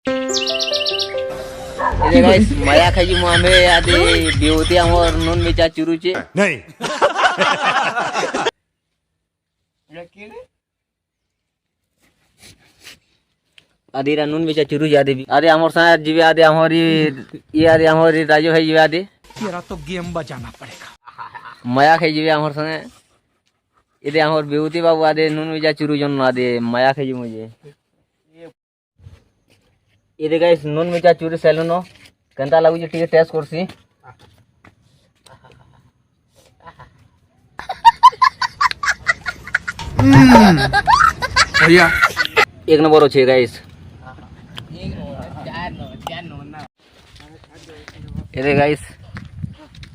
ये गाइस माया खाई मु हमें आदि बेउती हमर नून मिर्चा चुरुचे नहीं आदि रा नून मिर्चा चुरु जादे भी आदि हमर साथ जीवे आदि हमरी ये आदि हमरी राजू भाई जीवे आदि तेरा तो गेम बजाना पड़ेगा। माया खाई जीवे हमर संगे इदे हमर बेउती बाबू आदि नून मिर्चा चुरु जन आदि माया खाई मुझे इदे गाइस नून मिर्चा चुरु सेलनो केनता लागु जे टिके टेस्ट करसी भैया एक नंबर हो छे गाइस इदे गाइस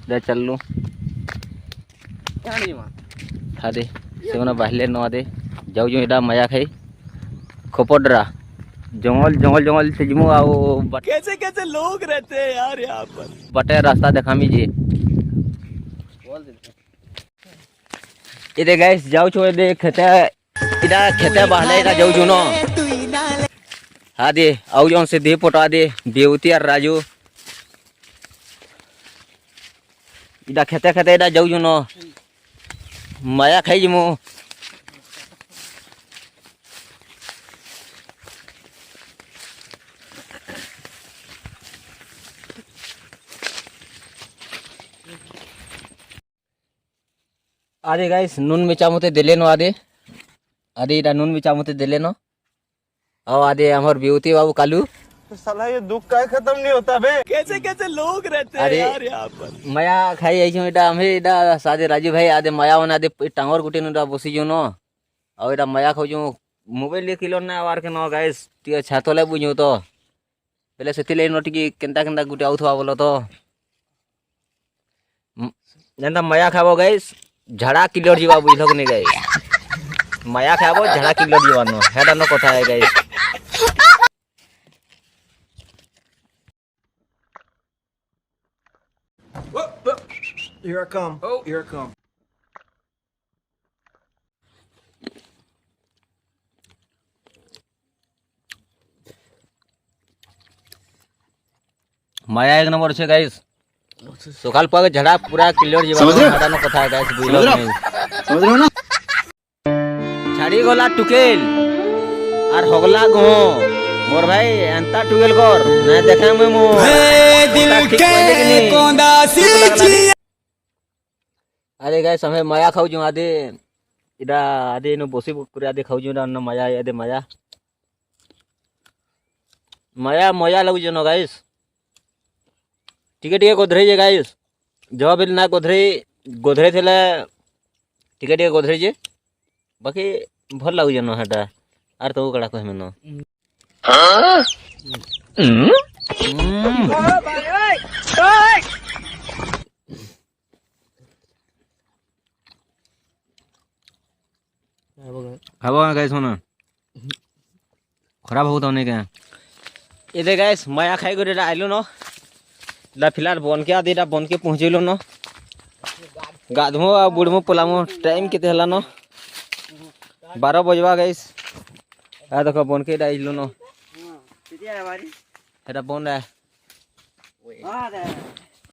दे चललू आदे सेवना बाहले न आदे जाऊ जो एडा मजा खाई खोपडरा जंगल जंगल जंगल से जिमु आओ कैसे कैसे लोग रहते हैं यार यहाँ पर। बटे रास्ता देखामी जे इदे गाइस जाऊ छो इदे खेते इदा खेते बाहले इदा जाऊ जो न आदे आउ जो से दे पटा दे बेउती और राजू इदा खेते खेते इदा जाऊ जो न माया खाई जिमु आदे गाइस नून मिर्चा मते देले नो आदे आदे इदा नून मिर्चा मते देले नो आओ आदे हमर बेउती बाबू कालू साला ये दुख का खत्म नहीं होता बे। कैसे कैसे लोग रहते हैं यार यहाँ पर। माया खाई आई छो इदा हमें इदा सादे राजू भाई आदे माया ओना आदे टांगर गुटी नुडा बसी जो नो आ इदा माया खाउ जो मोबाइल ले किलो ना वार के नो गाइस ती छातले बुझो तो पहले सेतिले नो टिकी केनता केनता गुटी आउथवा बोलो तो जेंता माया खाबो गाइस झाड़ा किलर जीवा बुझलो कि नहीं गाइस माया खाबो झाड़ा किलर जीवा नो हेडा नो कथा है guys Here I come. Oh, here I come. माया एक नंबर छे गाइस सकाल पग झड़ा पूरा क्लियर जीवा हेडा नो कथा है गाइस बुझलो समझ रहे हो ना छाड़ी गला टुकेल और होगला गो मोर भाई एंता टुकेल कर ना देखा मैं मो दिल के कोंदा सी अरे गाइस हमें माया खाऊ जो आदे इदा आदे नो बसी करे आदे खाऊ जो ना माया आदे माया माया मजा लगु जो न गाइस टिके टिके गोधरे जे गाइस जवाब ना गोधरे गोधरे थेला टिके टिके गोधरे जे बाकी भल लागु जे न हटा आर तो कड़ा कहमे न हवा गाइस होना खराब होता होने क्या इधर गाइस माया खाई करे आइलो न ला फिलहाल बन के आदि बन के पहुँचलो न गाधमो आ बुढ़मो पलामो टाइम केते हला न 12 बजवा गाइस आ देखो बन के आइलो न एटा बन रहा है